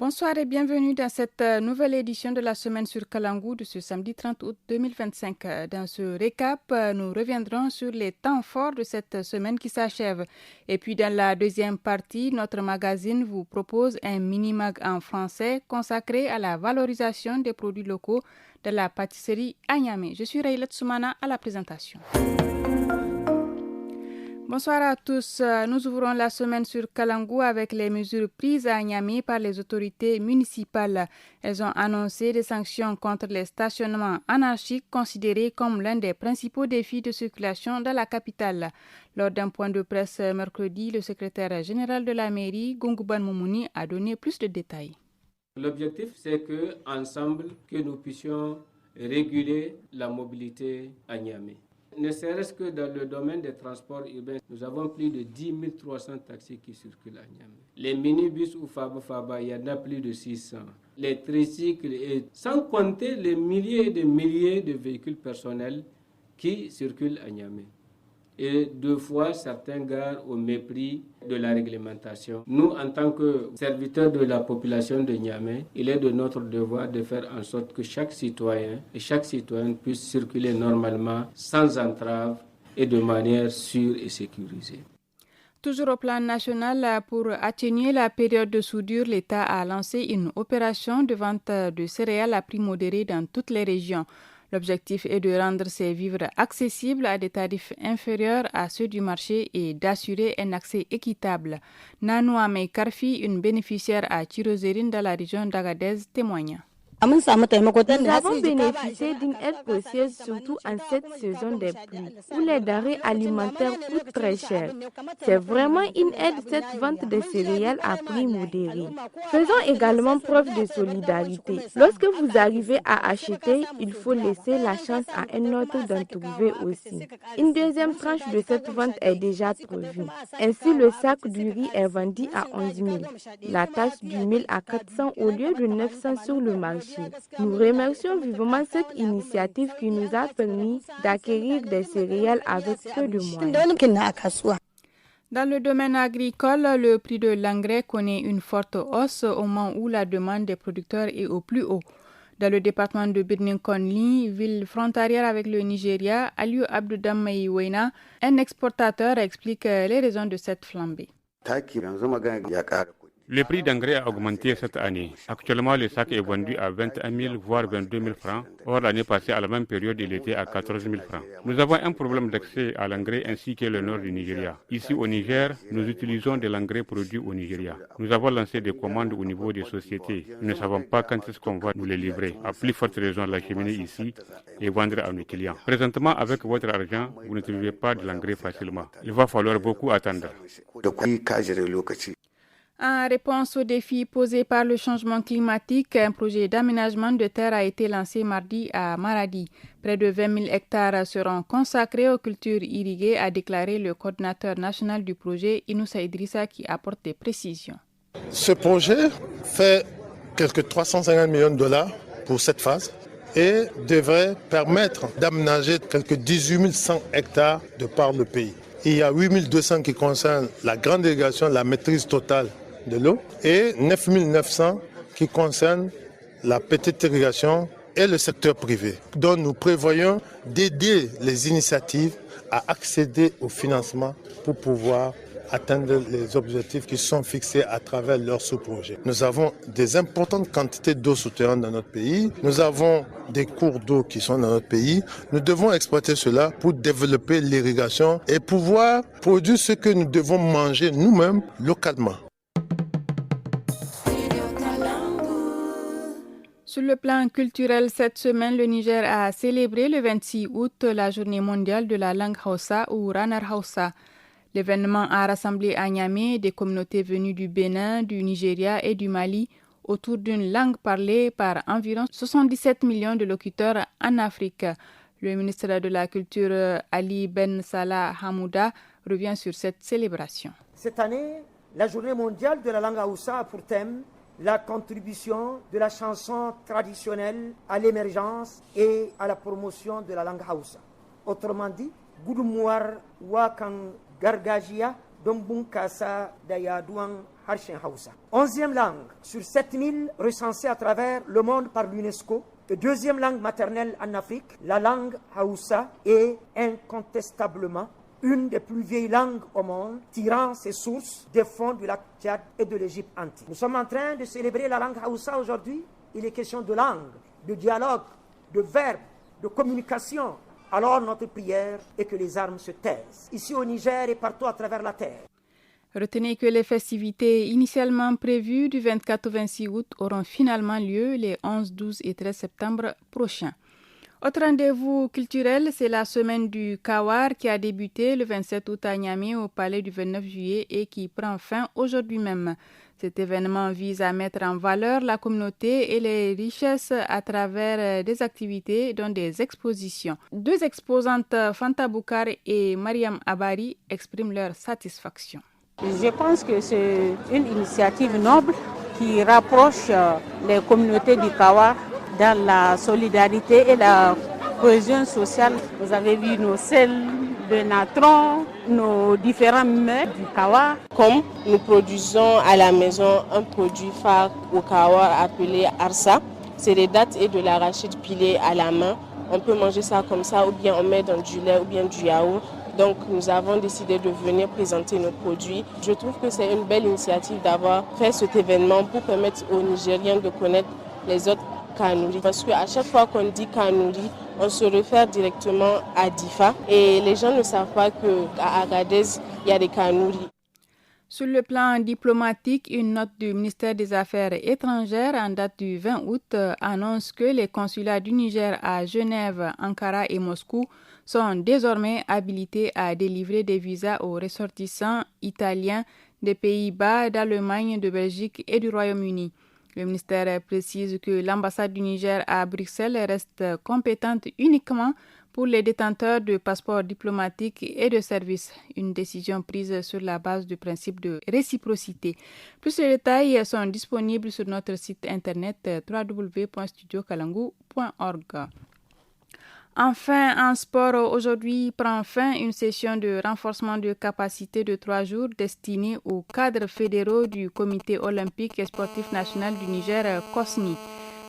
Bonsoir et bienvenue dans cette nouvelle édition de la semaine sur Kalangou de ce samedi 30 août 2025. Dans ce récap, nous reviendrons sur les temps forts de cette semaine qui s'achève. Et puis dans la deuxième partie, notre magazine vous propose un mini-mag en français consacré à la valorisation des produits locaux de la pâtisserie à Niamey. Je suis Raïla Tsoumana à la présentation. Bonsoir à tous. Nous ouvrons la semaine sur Kalangou avec les mesures prises à Niamey par les autorités municipales. Elles ont annoncé des sanctions contre les stationnements anarchiques considérés comme l'un des principaux défis de circulation dans la capitale. Lors d'un point de presse mercredi, le secrétaire général de la mairie, Gungouban Moumouni, a donné plus de détails. L'objectif, c'est qu'ensemble, nous puissions réguler la mobilité à Niamey. Ne serait-ce que dans le domaine des transports urbains, nous avons plus de 10 300 taxis qui circulent à Niamey. Les minibus ou Faba, il y en a plus de 600. Les tricycles, et sans compter les milliers et des milliers de véhicules personnels qui circulent à Niamey. Et deux fois, certains garent au mépris de la réglementation. Nous, en tant que serviteurs de la population de Niamey, il est de notre devoir de faire en sorte que chaque citoyen et chaque citoyenne puisse circuler normalement, sans entrave et de manière sûre et sécurisée. Toujours au plan national, pour atténuer la période de soudure, l'État a lancé une opération de vente de céréales à prix modéré dans toutes les régions. L'objectif est de rendre ces vivres accessibles à des tarifs inférieurs à ceux du marché et d'assurer un accès équitable. Nanou Amey Karfi, une bénéficiaire à Tirozérine dans la région d'Agadez, témoigne. Nous avons bénéficié d'une aide précieuse, surtout en cette saison des pluies, où les denrées alimentaires coûtent très cher. C'est vraiment une aide, cette vente de céréales à prix modéré. Faisons également preuve de solidarité. Lorsque vous arrivez à acheter, il faut laisser la chance à un autre d'en trouver aussi. Une deuxième tranche de cette vente est déjà prévue. Ainsi, le sac du riz est vendu à 11 000, la tasse du mil à 400 au lieu de 900 sur le marché. Nous remercions vivement cette initiative qui nous a permis d'acquérir des céréales avec peu de moyens. Dans le domaine agricole, le prix de l'engrais connaît une forte hausse au moment où la demande des producteurs est au plus haut. Dans le département de Birnin-Konli, ville frontalière avec le Nigeria, Aliou Abdoudam Maïwena, un exportateur, explique les raisons de cette flambée. Le prix d'engrais a augmenté cette année. Actuellement, le sac est vendu à 21 000 voire 22 000 francs. Or, l'année passée, à la même période, il était à 14 000 francs. Nous avons un problème d'accès à l'engrais ainsi que le nord du Nigeria. Ici au Niger, nous utilisons de l'engrais produit au Nigeria. Nous avons lancé des commandes au niveau des sociétés. Nous ne savons pas quand est-ce qu'on va nous les livrer. À plus forte raison, l'acheminer ici et vendre à nos clients. Présentement, avec votre argent, vous ne trouvez pas de l'engrais facilement. Il va falloir beaucoup attendre. En réponse aux défis posés par le changement climatique, un projet d'aménagement de terre a été lancé mardi à Maradi. Près de 20 000 hectares seront consacrés aux cultures irriguées, a déclaré le coordinateur national du projet, Inoussa Idrissa, qui apporte des précisions. Ce projet fait quelques 350 millions de dollars pour cette phase et devrait permettre d'aménager quelques 18 100 hectares de par le pays. Il y a 8 200 qui concernent la grande irrigation, la maîtrise totale de l'eau, et 9 900 qui concernent la petite irrigation et le secteur privé. Donc nous prévoyons d'aider les initiatives à accéder au financement pour pouvoir atteindre les objectifs qui sont fixés à travers leurs sous-projets. Nous avons des importantes quantités d'eau souterraine dans notre pays. Nous avons des cours d'eau qui sont dans notre pays. Nous devons exploiter cela pour développer l'irrigation et pouvoir produire ce que nous devons manger nous-mêmes localement. Sur le plan culturel, cette semaine, le Niger a célébré le 26 août la journée mondiale de la langue Hausa ou Ranar Hausa. L'événement a rassemblé à Niamey des communautés venues du Bénin, du Nigeria et du Mali autour d'une langue parlée par environ 77 millions de locuteurs en Afrique. Le ministre de la Culture, Ali Ben Salah Hamouda, revient sur cette célébration. Cette année, la journée mondiale de la langue Hausa a pour thème la contribution de la chanson traditionnelle à l'émergence et à la promotion de la langue Hausa. Autrement dit, Gudumuar Wakan Gargajiya don bunkasa da yaduwan harshen Hausa. 11e langue sur 7000 recensées à travers le monde par l'UNESCO. Et 2e langue maternelle en Afrique, la langue Hausa est incontestablement une des plus vieilles langues au monde, tirant ses sources des fonds du lac Tchad et de l'Égypte antique. Nous sommes en train de célébrer la langue Hausa aujourd'hui. Il est question de langue, de dialogue, de verbe, de communication. Alors notre prière est que les armes se taisent, ici au Niger et partout à travers la terre. Retenez que les festivités initialement prévues du 24 au 26 août auront finalement lieu les 11, 12 et 13 septembre prochains. Autre rendez-vous culturel, c'est la semaine du Kawar qui a débuté le 27 août à Niamey au palais du 29 juillet et qui prend fin aujourd'hui même. Cet événement vise à mettre en valeur la communauté et les richesses à travers des activités dont des expositions. 2 exposantes, Fanta Boukar et Mariam Abari, expriment leur satisfaction. Je pense que c'est une initiative noble qui rapproche les communautés du Kawar dans la solidarité et la cohésion sociale. Vous avez vu nos selles de natron, nos différents mets du Kawar. Comme nous produisons à la maison un produit phare au Kawar appelé Arsa, c'est des dattes et de l'arachide pilé à la main. On peut manger ça comme ça ou bien on met dans du lait ou bien du yaourt. Donc nous avons décidé de venir présenter nos produits. Je trouve que c'est une belle initiative d'avoir fait cet événement pour permettre aux Nigériens de connaître les autres Kanuri. Parce qu'à chaque fois qu'on dit Kanuri, on se réfère directement à Difa. Et les gens ne savent pas qu'à Agadez, il y a des Kanuri. Sur le plan diplomatique, une note du ministère des Affaires étrangères en date du 20 août annonce que les consulats du Niger à Genève, Ankara et Moscou sont désormais habilités à délivrer des visas aux ressortissants italiens des Pays-Bas, d'Allemagne, de Belgique et du Royaume-Uni. Le ministère précise que l'ambassade du Niger à Bruxelles reste compétente uniquement pour les détenteurs de passeports diplomatiques et de services, une décision prise sur la base du principe de réciprocité. Plus de détails sont disponibles sur notre site internet www.studiokalangu.org. Enfin, en sport, aujourd'hui prend fin une session de renforcement de capacité de 3 jours destinée aux cadres fédéraux du Comité olympique et sportif national du Niger, COSNI.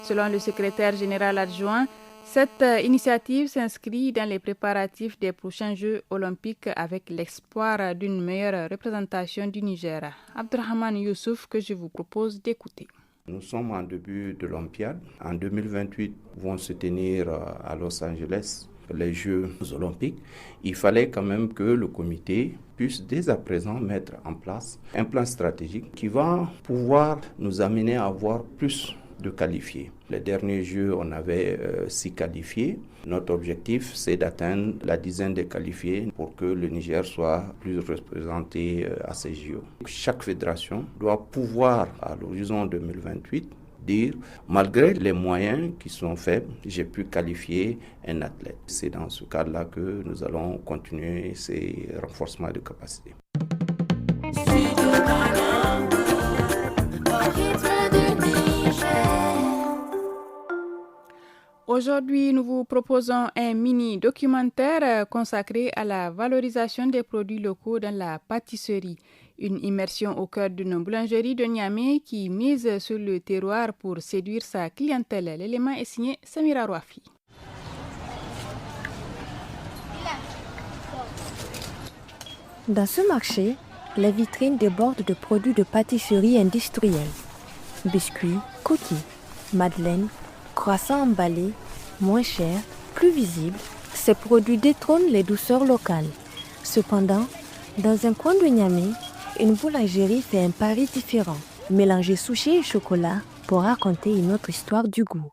Selon le secrétaire général adjoint, cette initiative s'inscrit dans les préparatifs des prochains Jeux olympiques avec l'espoir d'une meilleure représentation du Niger. Abdurrahman Youssouf, que je vous propose d'écouter. Nous sommes en début de l'Olympiade. En 2028, vont se tenir à Los Angeles les Jeux olympiques. Il fallait quand même que le comité puisse dès à présent mettre en place un plan stratégique qui va pouvoir nous amener à avoir plus de qualifiés. Les derniers Jeux, on avait 6 qualifiés. Notre objectif, c'est d'atteindre la dizaine de qualifiés pour que le Niger soit plus représenté à ces Jeux. Chaque fédération doit pouvoir, à l'horizon 2028, dire, malgré les moyens qui sont faibles, j'ai pu qualifier un athlète. C'est dans ce cadre-là que nous allons continuer ces renforcements de capacité. Aujourd'hui, nous vous proposons un mini-documentaire consacré à la valorisation des produits locaux dans la pâtisserie. Une immersion au cœur d'une boulangerie de Niamey qui mise sur le terroir pour séduire sa clientèle. L'élément est signé Samira Rouafi. Dans ce marché, les vitrines débordent de produits de pâtisserie industrielle. Biscuits, cookies, madeleines, croissants emballés, moins chers, plus visibles, ces produits détrônent les douceurs locales. Cependant, dans un coin de Niamey, une boulangerie fait un pari différent. Mélanger sushi et chocolat pour raconter une autre histoire du goût.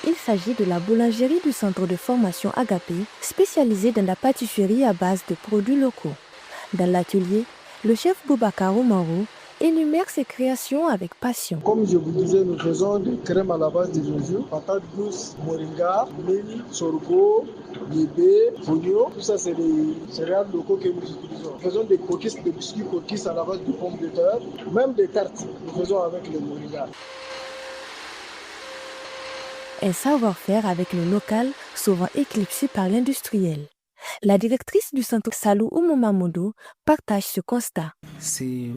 Il s'agit de la boulangerie du centre de formation Agapé, spécialisée dans la pâtisserie à base de produits locaux. Dans l'atelier, le chef Boubacar Oumarou énumère ses créations avec passion. Comme je vous disais, nous faisons des crèmes à la base de gingembre, patates douces, moringa, mil, sorgho, bébé, fonio. Tout ça, c'est des céréales locaux que nous utilisons. Nous faisons des coquilles, des biscuits coquilles à la base de pommes de terre, même des tartes. Nous faisons avec le moringa. un savoir-faire avec le local, souvent éclipsé par l'industriel. La directrice du centre Salou Oumomamoudou partage ce constat. C'est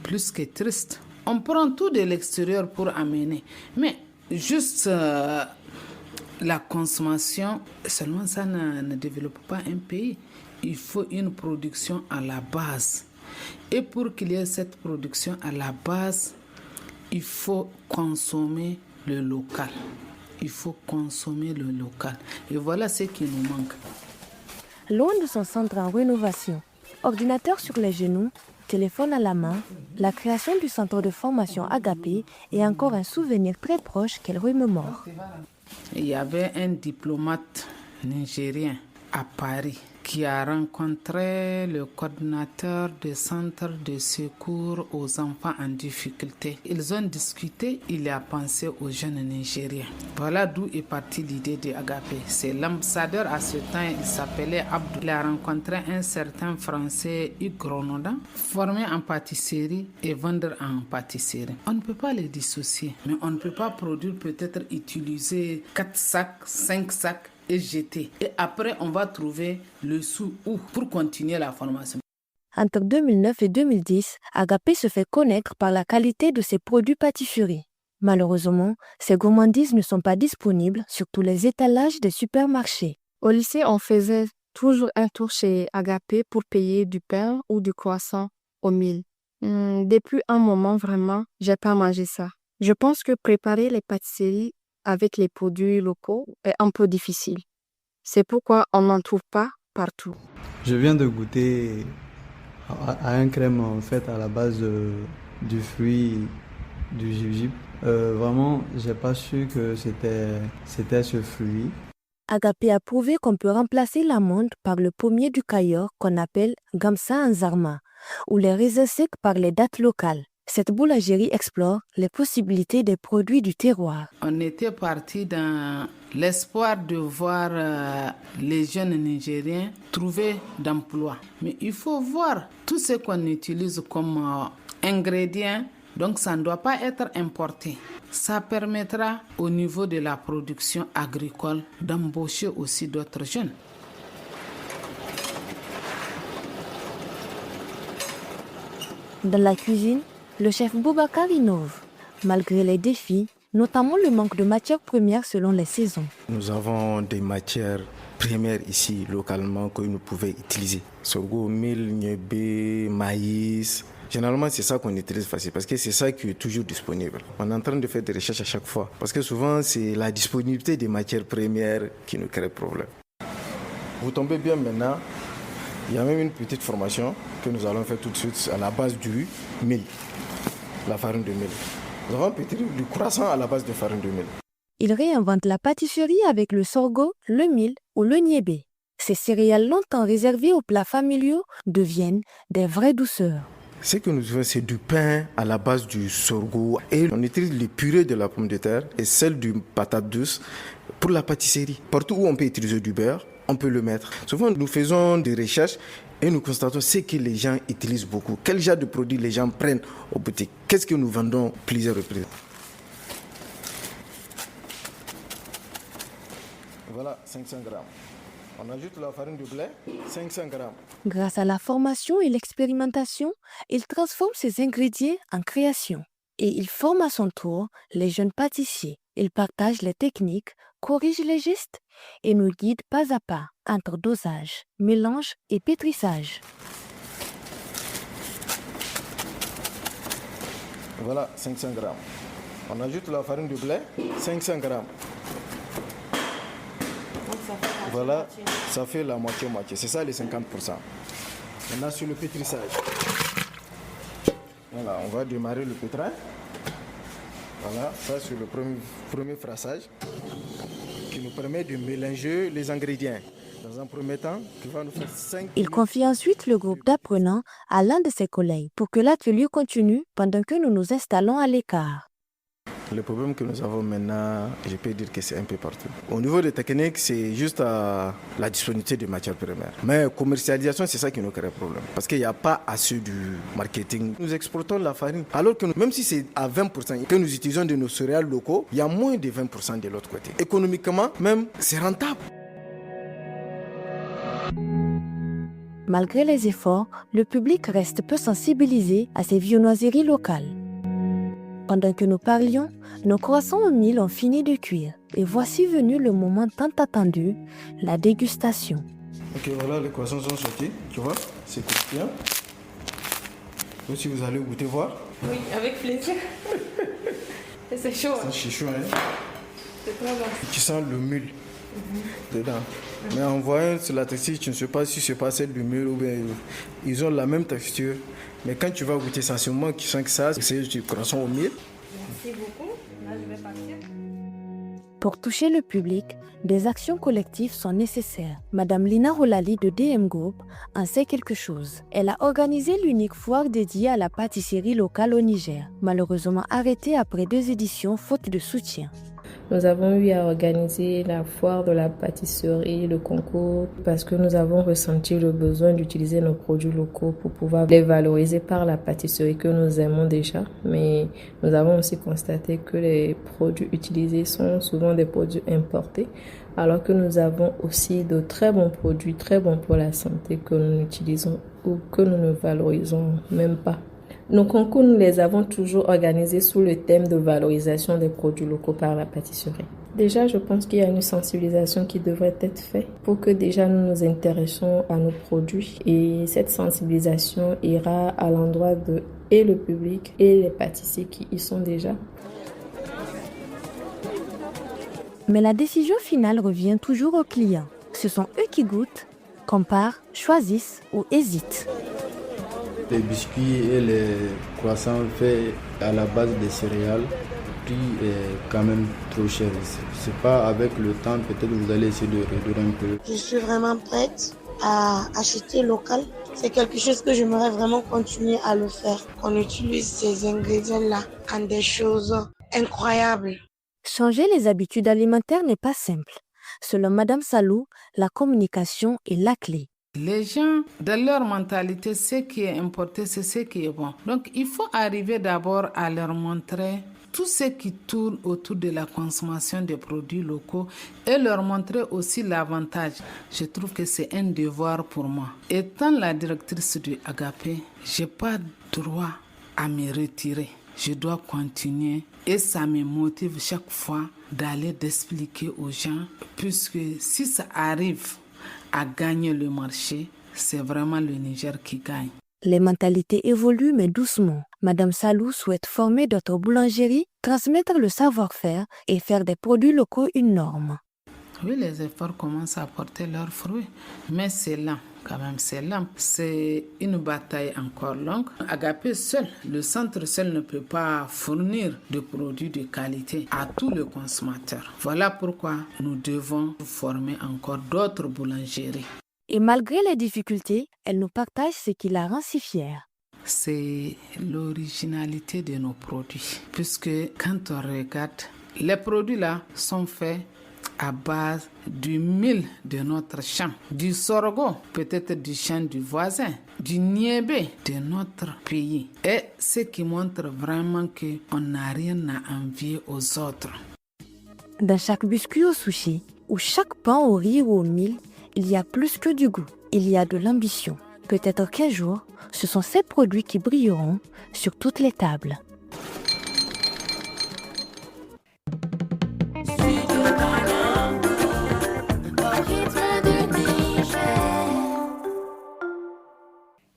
plus que triste. On prend tout de l'extérieur pour amener, mais juste la consommation, seulement ça ne développe pas un pays. Il faut une production à la base. Et pour qu'il y ait cette production à la base, il faut consommer le local. Il faut consommer le local. Et voilà ce qui nous manque. Loin de son centre en rénovation, ordinateur sur les genoux, téléphone à la main, la création du centre de formation Agapé est encore un souvenir très proche qu'elle remémore. Il y avait un diplomate nigérien à Paris qui a rencontré le coordinateur du centre de secours aux enfants en difficulté. Ils ont discuté, il a pensé aux jeunes Nigériens. Voilà d'où est partie l'idée de Agapé. C'est l'ambassadeur à ce temps, il s'appelait Abdou. Il a rencontré un certain Français, Hugues Renaudin, formé en pâtisserie et vendre en pâtisserie. On ne peut pas les dissocier, mais on ne peut pas produire, peut-être utiliser 4 sacs, 5 sacs, et jeter. Et après, on va trouver le sou pour continuer la formation. Entre 2009 et 2010, Agapé se fait connaître par la qualité de ses produits pâtisseries. Malheureusement, ces gourmandises ne sont pas disponibles sur tous les étalages des supermarchés. Au lycée, on faisait toujours un tour chez Agapé pour payer du pain ou du croissant au mil. Depuis un moment, vraiment, j'ai pas mangé ça. Je pense que préparer les pâtisseries avec les produits locaux est un peu difficile. C'est pourquoi on n'en trouve pas partout. Je viens de goûter à un crème en fait à la base du fruit du jujube. Vraiment, j'ai pas su que c'était ce fruit. Agapé a prouvé qu'on peut remplacer l'amande par le pommier du Cayor qu'on appelle Gamsa en Zarma ou les raisins secs par les dattes locales. Cette boulangerie explore les possibilités des produits du terroir. On était parti dans l'espoir de voir les jeunes Nigériens trouver d'emploi. Mais il faut voir tout ce qu'on utilise comme ingrédients, donc ça ne doit pas être importé. Ça permettra au niveau de la production agricole d'embaucher aussi d'autres jeunes. Dans la cuisine, le chef Boubacar innove, malgré les défis, notamment le manque de matières premières selon les saisons. Nous avons des matières premières ici, localement, que nous pouvons utiliser. Sorgho, mil, niébé, maïs. Généralement, c'est ça qu'on utilise facile parce que c'est ça qui est toujours disponible. On est en train de faire des recherches à chaque fois parce que souvent, c'est la disponibilité des matières premières qui nous crée problème. Vous tombez bien maintenant. Il y a même une petite formation que nous allons faire tout de suite à la base du mil. La farine de mil. Nous avons peut-être du croissant à la base de farine de mil. Il réinvente la pâtisserie avec le sorgho, le mil ou le niébé. Ces céréales longtemps réservées aux plats familiaux deviennent des vraies douceurs. Ce que nous faisons, c'est du pain à la base du sorgho. Et on utilise les purées de la pomme de terre et celle du patate douce pour la pâtisserie. Partout où on peut utiliser du beurre, on peut le mettre. Souvent, nous faisons des recherches et nous constatons ce que les gens utilisent beaucoup. Quel genre de produits les gens prennent aux boutiques. Qu'est-ce que nous vendons plusieurs reprises. Voilà, 500 grammes. On ajoute la farine de blé, 500 grammes. Grâce à la formation et l'expérimentation, il transforme ses ingrédients en création. Et il forme à son tour les jeunes pâtissiers. Il partage les techniques, corrige les gestes et nous guide pas à pas entre dosage, mélange et pétrissage. Voilà, 500 grammes. On ajoute la farine de blé, 500 grammes. Voilà, ça fait la moitié-moitié. C'est ça les 50%. Maintenant sur le pétrissage. Voilà, on va démarrer le pétrin. Voilà, ça c'est le premier frassage qui nous permet de mélanger les ingrédients. Dans un premier temps, qui va nous faire 5. Il confie ensuite le groupe d'apprenants à l'un de ses collègues pour que l'atelier continue pendant que nous nous installons à l'écart. Le problème que nous avons maintenant, je peux dire que c'est un peu partout. Au niveau des techniques, c'est juste la disponibilité de matières premières. Mais commercialisation, c'est ça qui nous crée problème. Parce qu'il n'y a pas assez du marketing. Nous exportons la farine. Alors que même si c'est à 20% que nous utilisons de nos céréales locaux, il y a moins de 20% de l'autre côté. Économiquement, même, c'est rentable. Malgré les efforts, le public reste peu sensibilisé à ces viennoiseries locales. Pendant que nous parlions, nos croissants au mil ont fini de cuire. Et voici venu le moment tant attendu, la dégustation. Ok, voilà, les croissants sont sortis, tu vois, c'est croustillant. Si vous allez goûter voir. Oui, avec plaisir. C'est chaud. C'est chaud, hein. C'est très bon. Tu sens le mûle dedans. Mais en voyant sur la texture, tu ne sais pas si c'est pas celle du mûle ou bien ils ont la même texture. Mais quand tu vas goûter sensiblement, tu sens que ça, c'est du croissant au mil. Merci beaucoup. Là, je vais partir. Pour toucher le public, des actions collectives sont nécessaires. Madame Lina Rolali de DM Group en sait quelque chose. Elle a organisé l'unique foire dédiée à la pâtisserie locale au Niger, malheureusement arrêtée après 2 éditions faute de soutien. Nous avons eu à organiser la foire de la pâtisserie, le concours, parce que nous avons ressenti le besoin d'utiliser nos produits locaux pour pouvoir les valoriser par la pâtisserie que nous aimons déjà. Mais nous avons aussi constaté que les produits utilisés sont souvent des produits importés, alors que nous avons aussi de très bons produits, très bons pour la santé que nous utilisons ou que nous ne valorisons même pas. Nos concours, nous les avons toujours organisés sous le thème de valorisation des produits locaux par la pâtisserie. Déjà, je pense qu'il y a une sensibilisation qui devrait être faite pour que déjà nous nous intéressions à nos produits. Et cette sensibilisation ira à l'endroit de et le public et les pâtissiers qui y sont déjà. Mais la décision finale revient toujours aux clients. Ce sont eux qui goûtent, comparent, choisissent ou hésitent. Les biscuits et les croissants faits à la base des céréales, le prix est quand même trop cher. C'est pas avec le temps, peut-être vous allez essayer de réduire un peu. Je suis vraiment prête à acheter local. C'est quelque chose que j'aimerais vraiment continuer à le faire. Qu'on utilise ces ingrédients-là en des choses incroyables. Changer les habitudes alimentaires n'est pas simple. Selon Madame Salou, la communication est la clé. Les gens, dans leur mentalité, ce qui est importé, c'est ce qui est bon. Donc, il faut arriver d'abord à leur montrer tout ce qui tourne autour de la consommation des produits locaux et leur montrer aussi l'avantage. Je trouve que c'est un devoir pour moi. Étant la directrice du Agapé, je n'ai pas droit à me retirer. Je dois continuer et ça me motive chaque fois d'aller d'expliquer aux gens, puisque si ça arrive à gagner le marché, c'est vraiment le Niger qui gagne. Les mentalités évoluent mais doucement. Madame Salou souhaite former d'autres boulangeries, transmettre le savoir-faire et faire des produits locaux une norme. Oui, les efforts commencent à porter leurs fruits, mais c'est lent. Quand même, c'est lent. C'est une bataille encore longue. Agapé seul, le centre seul ne peut pas fournir de produits de qualité à tous les consommateurs. Voilà pourquoi nous devons former encore d'autres boulangeries. Et malgré les difficultés, elle nous partage ce qui la rend si fière. C'est l'originalité de nos produits. Puisque quand on regarde, les produits là sont faits à base du mil de notre champ, du sorgho, peut-être du champ du voisin, du niébé de notre pays. Et ce qui montre vraiment qu'on n'a rien à envier aux autres. Dans chaque biscuit au sushi, ou chaque pain au riz ou au mil, il y a plus que du goût, il y a de l'ambition. Peut-être qu'un jour, ce sont ces produits qui brilleront sur toutes les tables.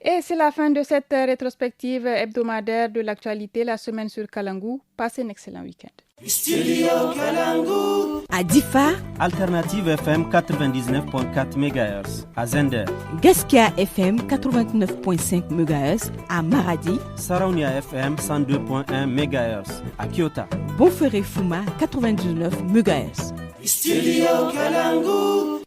Et c'est la fin de cette rétrospective hebdomadaire de l'actualité, la semaine sur Kalangu. Passez un excellent week-end. Studio Kalangu. À Difa, Alternative FM 99.4 MHz. À Zender, Gaskia FM 89.5 MHz. À Maradi, Saraunia FM 102.1 MHz. À Kyoto, Bonferré Fuma 99 MHz. Studio Kalangu.